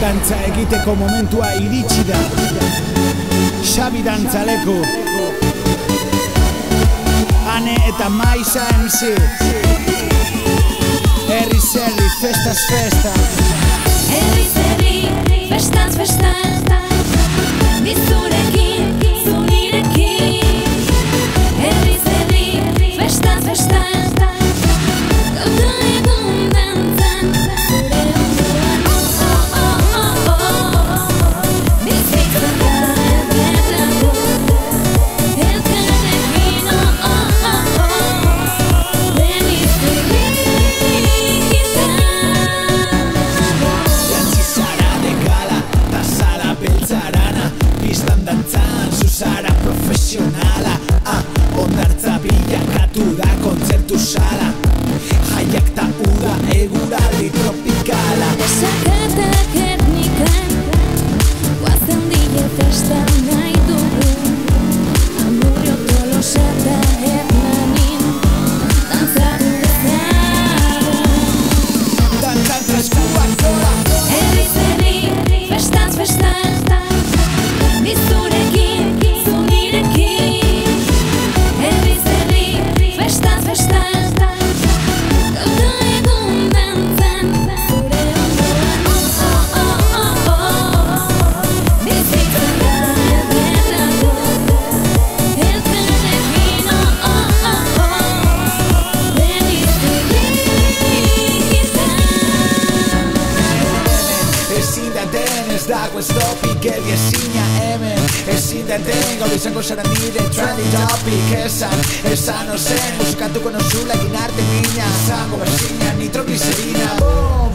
Dantza egiteko momentua iritsi da. Xabi Dantzaleku, Ane eta Maisa MC. Herriz herri, festaz festa. Herriz herri, festaz festa. Bizurekin, zunirekin. Herriz herri, festaz festa. Gauta egun dantzan, zure ondoan. Bizitza da elkarlagu, elkarrekin. Deniz egiten. Jantzi zara de gala, ta zara beltzarana. Bistan dantzan, zuzara profesionala. Ondartza bilakatu da kontzertu sala. Jaiak ta uda, eguraldi tropikala. Esakatak etnikan, guazen dile festa nahi dugu. Amurrio tolosa eta hernanin, dantzatu dezagun. Dantzan treskuak gora. Herriz herri, festaz festa. Bizurekin, zunirekin. Herriz herri, festaz festa. Gauta egun dantzan, zure ondoan. Bizitza da elkarlagu, elkarrekin. Deniz egiten. Ezin da den ez dago stopik, geldi ezina hemen. Ezin da den gaur izango zara nire trending topic. Esan ozen, musikatuko nozula egin arte mina. Zango berzina, nitroglicerina, boom.